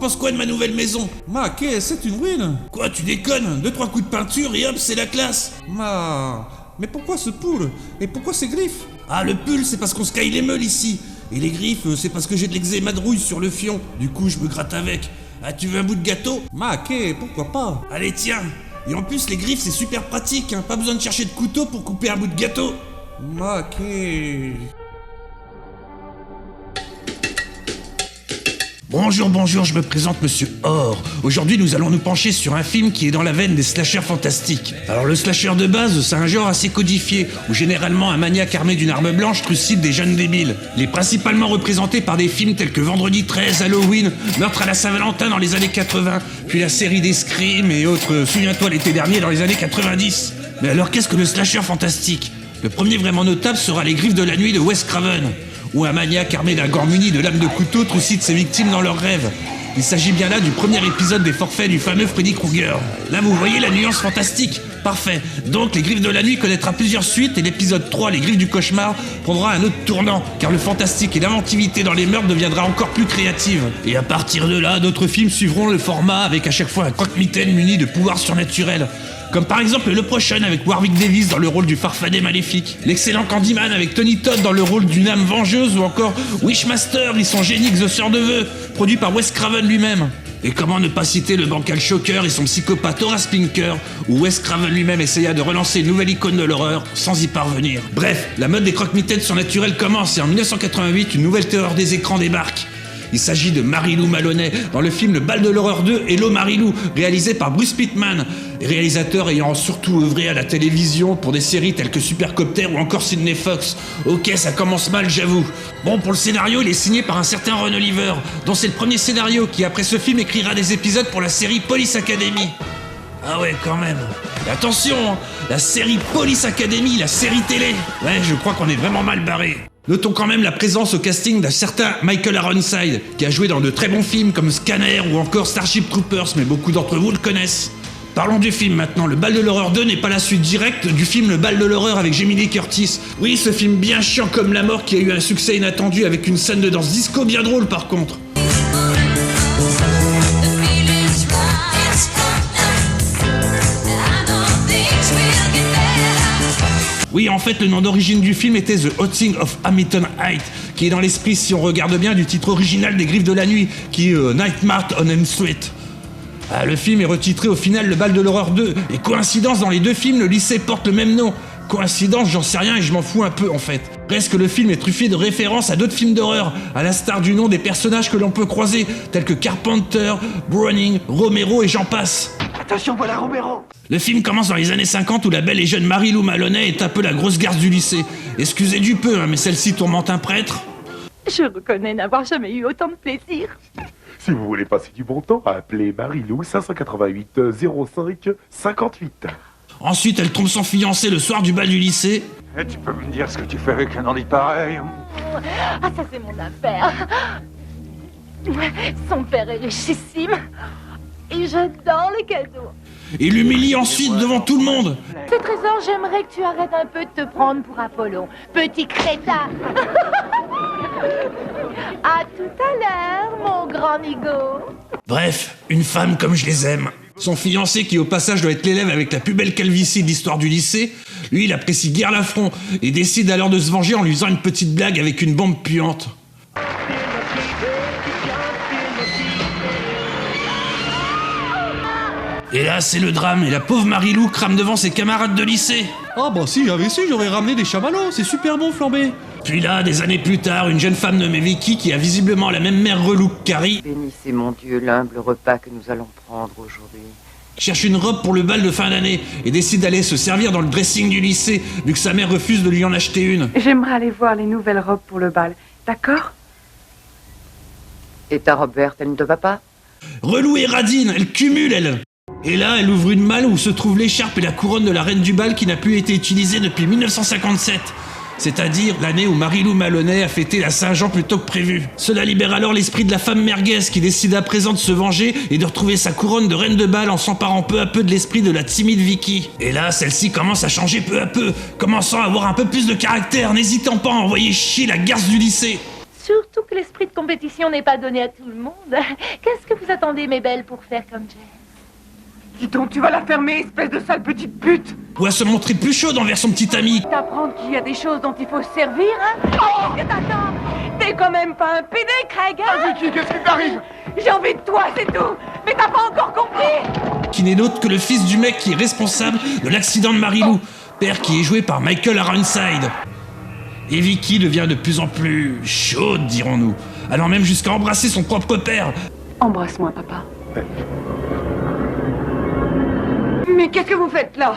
penses quoi de ma nouvelle maison? C'est une ruine. Quoi, tu déconnes? 2-3 coups de peinture et hop, c'est la classe. Mais pourquoi ce poule? Et pourquoi ces griffes? Ah, le pull, c'est parce qu'on se caille les meules ici. Et les griffes, c'est parce que j'ai de l'eczéma de rouille sur le fion. Du coup, je me gratte avec. Ah, tu veux un bout de gâteau? Pourquoi pas? Allez, tiens. Et en plus, les griffes, c'est super pratique, hein. Pas besoin de chercher de couteau pour couper un bout de gâteau. Bonjour, je me présente Monsieur Or. Aujourd'hui, nous allons nous pencher sur un film qui est dans la veine des slashers fantastiques. Alors le slasher de base, c'est un genre assez codifié, où généralement un maniaque armé d'une arme blanche trucide des jeunes débiles. Il est principalement représenté par des films tels que Vendredi 13, Halloween, Meurtre à la Saint-Valentin dans les années 80, puis la série des Scream et autres Souviens-toi l'été dernier dans les années 90. Mais alors qu'est-ce que le slasher fantastique? Le premier vraiment notable sera Les Griffes de la Nuit de Wes Craven, où un maniaque armé d'un gant muni de lames de couteau trucide ses victimes dans leurs rêves. Il s'agit bien là du premier épisode des forfaits du fameux Freddy Krueger. Là vous voyez la nuance fantastique. Parfait. Donc Les Griffes de la Nuit connaîtra plusieurs suites et l'épisode 3, Les Griffes du Cauchemar, prendra un autre tournant, car le fantastique et l'inventivité dans les meurtres deviendra encore plus créative. Et à partir de là, d'autres films suivront le format avec à chaque fois un croque-mitaine muni de pouvoirs surnaturels. Comme par exemple Le Prochain avec Warwick Davis dans le rôle du farfadet maléfique, l'excellent Candyman avec Tony Todd dans le rôle d'une âme vengeuse, ou encore Wishmaster et son génie exauceur de vœux, produit par Wes Craven lui-même. Et comment ne pas citer le bancal Shocker et son psychopathe Horace Pinker, où Wes Craven lui-même essaya de relancer une nouvelle icône de l'horreur sans y parvenir. Bref, la mode des croque-mitaines surnaturels commence et en 1988, une nouvelle terreur des écrans débarque. Il s'agit de Marie-Lou Maloney dans le film Le Bal de l'horreur 2 Hello Marie-Lou, réalisé par Bruce Pittman, réalisateur ayant surtout œuvré à la télévision pour des séries telles que Supercopter ou encore Sydney Fox. Ok, ça commence mal, j'avoue. Bon, pour le scénario, il est signé par un certain Ron Oliver, dont c'est le premier scénario qui, après ce film, écrira des épisodes pour la série Police Academy. Ah ouais, quand même. Et attention, hein, la série Police Academy, la série télé. Ouais, je crois qu'on est vraiment mal barré. Notons quand même la présence au casting d'un certain Michael Ironside, qui a joué dans de très bons films comme Scanner ou encore Starship Troopers, mais beaucoup d'entre vous le connaissent. Parlons du film maintenant. Le Bal de l'horreur 2 n'est pas la suite directe du film Le Bal de l'horreur avec Jamie Lee Curtis. Oui, ce film bien chiant comme la mort qui a eu un succès inattendu avec une scène de danse disco bien drôle par contre. Oui, en fait, le nom d'origine du film était The Haunting of Hamilton Heights, qui est dans l'esprit, si on regarde bien, du titre original des Griffes de la Nuit, qui est Nightmare on Elm Street. Le film est retitré au final Le Bal de l'horreur 2, et coïncidence, dans les deux films, le lycée porte le même nom. Coïncidence, j'en sais rien et je m'en fous un peu en fait. Presque le film est truffé de références à d'autres films d'horreur, à l'instar du nom des personnages que l'on peut croiser, tels que Carpenter, Browning, Romero et j'en passe. Attention, voilà Romero! Le film commence dans les années 50 où la belle et jeune Marie-Lou Maloney est un peu la grosse garce du lycée. Excusez du peu, hein, mais celle-ci tourmente un prêtre. Je reconnais n'avoir jamais eu autant de plaisir. Si vous voulez passer du bon temps, appelez Marie-Lou 588 05 58. Ensuite, elle trompe son fiancé le soir du bal du lycée. Et tu peux me dire ce que tu fais avec un ordi pareil? Ah, ça c'est mon affaire. Son père est richissime. Et j'adore les cadeaux. Et l'humilie ensuite devant tout le monde. Ce trésor, j'aimerais que tu arrêtes un peu de te prendre pour Apollon. Petit crétin. À tout à l'heure, mon grand nigo. Bref, une femme comme je les aime. Son fiancé, qui au passage doit être l'élève avec la plus belle calvitie de l'histoire du lycée, lui il apprécie guère l'affront et décide alors de se venger en lui faisant une petite blague avec une bombe puante. Et là, c'est le drame, et la pauvre Marie-Lou crame devant ses camarades de lycée. Ah bah si j'avais su, j'aurais ramené des chamallows, c'est super bon flambé. Puis là, des années plus tard, une jeune femme nommée Vicky, qui a visiblement la même mère relou que Carrie, Bénissez mon Dieu l'humble repas que nous allons prendre aujourd'hui. cherche une robe pour le bal de fin d'année, et décide d'aller se servir dans le dressing du lycée, vu que sa mère refuse de lui en acheter une. J'aimerais aller voir les nouvelles robes pour le bal, d'accord? Et ta robe verte, elle ne te va pas? Relou et radine, elle cumule, elle. Et là, elle ouvre une malle où se trouve l'écharpe et la couronne de la reine du bal qui n'a plus été utilisée depuis 1957. C'est-à-dire l'année où Marie-Lou Maloney a fêté la Saint-Jean plutôt que prévu. Cela libère alors l'esprit de la femme merguez qui décide à présent de se venger et de retrouver sa couronne de reine de bal en s'emparant peu à peu de l'esprit de la timide Vicky. Et là, celle-ci commence à changer peu à peu, commençant à avoir un peu plus de caractère, n'hésitant pas à envoyer chier la garce du lycée. Surtout que l'esprit de compétition n'est pas donné à tout le monde. Qu'est-ce que vous attendez, mes belles, pour faire comme Jess? Dis donc, tu vas la fermer, espèce de sale petite pute. Ou à se montrer plus chaude envers son petit ami. T'apprends qu'il y a des choses dont il faut se servir, hein? Oh, qu'est-ce que t'attends? T'es quand même pas un pédé, Craig, hein? Vicky, qu'est-ce qui t'arrive? J'ai envie de toi, c'est tout. Mais t'as pas encore compris? Qui n'est autre que le fils du mec qui est responsable de l'accident de Marilou. Père qui est joué par Michael Ironside. Et Vicky devient de plus en plus chaude, dirons-nous. Allant même jusqu'à embrasser son propre père. Embrasse-moi, papa. Mais qu'est-ce que vous faites là?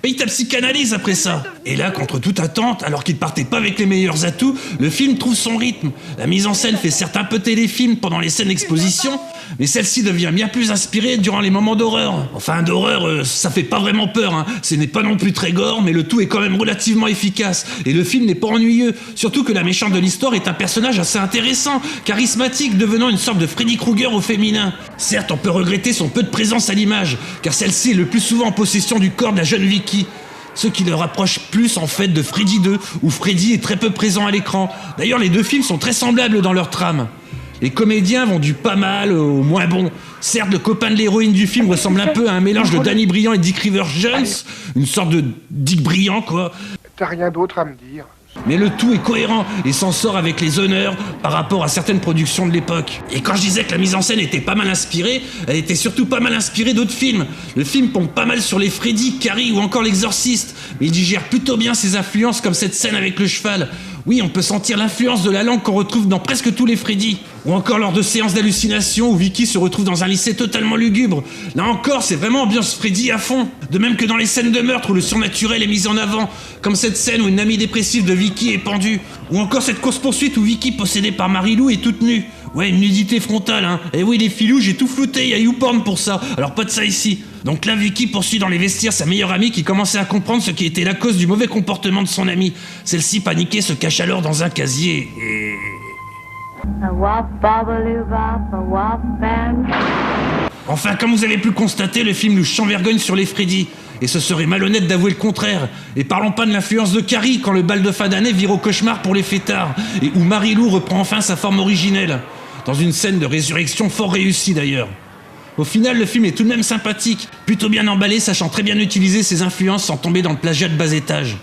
Et il t'a psychanalyse après ça. Et là, contre toute attente, alors qu'il partait pas avec les meilleurs atouts, le film trouve son rythme. La mise en scène fait certes un peu téléfilm pendant les scènes d'exposition, mais celle-ci devient bien plus inspirée durant les moments d'horreur. Enfin, d'horreur, ça fait pas vraiment peur, hein. Ce n'est pas non plus très gore, mais le tout est quand même relativement efficace. Et le film n'est pas ennuyeux, surtout que la méchante de l'histoire est un personnage assez intéressant, charismatique, devenant une sorte de Freddy Krueger au féminin. Certes, on peut regretter son peu de présence à l'image, car celle-ci est le plus souvent en possession du corps de la jeune Vicky. Ce qui le rapproche plus en fait de Freddy 2, où Freddy est très peu présent à l'écran. D'ailleurs, les deux films sont très semblables dans leur trame. Les comédiens vont du pas mal au moins bon. Certes, le copain de l'héroïne du film ressemble un peu à un mélange de Danny Briand et Dick Rivers Jones, une sorte de Dick Briand quoi. T'as rien d'autre à me dire? Mais le tout est cohérent et s'en sort avec les honneurs par rapport à certaines productions de l'époque. Et quand je disais que la mise en scène était pas mal inspirée, elle était surtout pas mal inspirée d'autres films. Le film pompe pas mal sur les Freddy, Carrie ou encore l'Exorciste, mais il digère plutôt bien ses influences comme cette scène avec le cheval. Oui, on peut sentir l'influence de la langue qu'on retrouve dans presque tous les Freddy. Ou encore lors de séances d'hallucination où Vicky se retrouve dans un lycée totalement lugubre. Là encore, c'est vraiment ambiance Freddy à fond. De même que dans les scènes de meurtre où le surnaturel est mis en avant. Comme cette scène où une amie dépressive de Vicky est pendue. Ou encore cette course-poursuite où Vicky, possédée par Marilou, est toute nue. Ouais, une nudité frontale, hein. Et oui, les filous, j'ai tout flouté, y a YouPorn pour ça. Alors pas de ça ici. Donc là, Vicky poursuit dans les vestiaires sa meilleure amie qui commençait à comprendre ce qui était la cause du mauvais comportement de son amie. Celle-ci, paniquée, se cache alors dans un casier et... Enfin, comme vous avez pu le constater, le film nous chanvergogne sur les Freddy. Et ce serait malhonnête d'avouer le contraire. Et parlons pas de l'influence de Carrie quand le bal de fin d'année vire au cauchemar pour les fêtards. Et où Marilou reprend enfin sa forme originelle. Dans une scène de résurrection fort réussie d'ailleurs. Au final, le film est tout de même sympathique, plutôt bien emballé, sachant très bien utiliser ses influences sans tomber dans le plagiat de bas étage.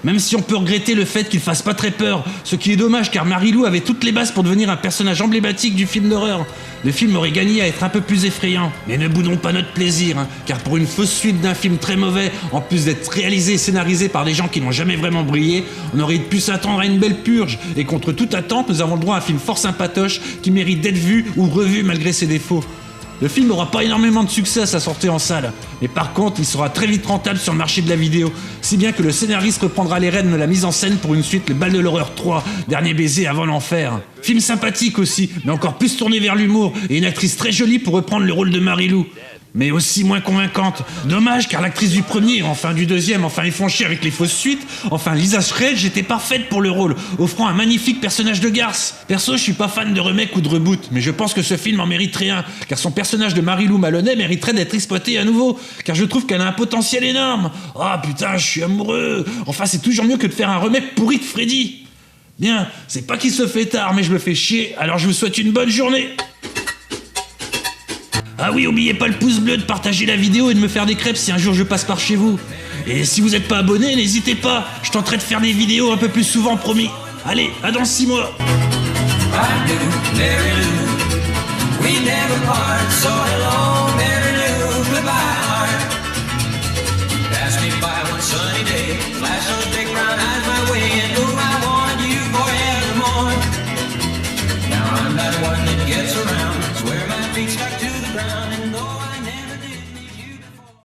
Même si on peut regretter le fait qu'il fasse pas très peur, ce qui est dommage car Marilou avait toutes les bases pour devenir un personnage emblématique du film d'horreur. Le film aurait gagné à être un peu plus effrayant. Mais ne boudons pas notre plaisir, hein, car pour une fausse suite d'un film très mauvais, en plus d'être réalisé et scénarisé par des gens qui n'ont jamais vraiment brillé, on aurait pu s'attendre à une belle purge. Et contre toute attente, nous avons le droit à un film fort sympatoche qui mérite d'être vu ou revu malgré ses défauts. Le film n'aura pas énormément de succès à sa sortie en salle, mais par contre il sera très vite rentable sur le marché de la vidéo, si bien que le scénariste reprendra les rênes de la mise en scène pour une suite, Le Bal de l'Horreur 3, Dernier baiser avant l'enfer. Film sympathique aussi, mais encore plus tourné vers l'humour, et une actrice très jolie pour reprendre le rôle de Marilou. Mais aussi moins convaincante. Dommage car l'actrice du premier, enfin du deuxième, enfin ils font chier avec les fausses suites, enfin Lisa Schreck était parfaite pour le rôle, offrant un magnifique personnage de garce. Perso, je suis pas fan de remake ou de reboot, mais je pense que ce film en mériterait un, car son personnage de Marilou Maloney mériterait d'être exploité à nouveau, car je trouve qu'elle a un potentiel énorme. Ah putain, je suis amoureux. Enfin, c'est toujours mieux que de faire un remake pourri de Freddy. Bien, c'est pas qu'il se fait tard, mais je me fais chier, alors je vous souhaite une bonne journée. Ah oui, oubliez pas le pouce bleu, de partager la vidéo et de me faire des crêpes si un jour je passe par chez vous. Et si vous n'êtes pas abonné, n'hésitez pas, je tenterai de faire des vidéos un peu plus souvent, promis. Allez, à dans 6 mois. I knew Mary Lou, we never part so long.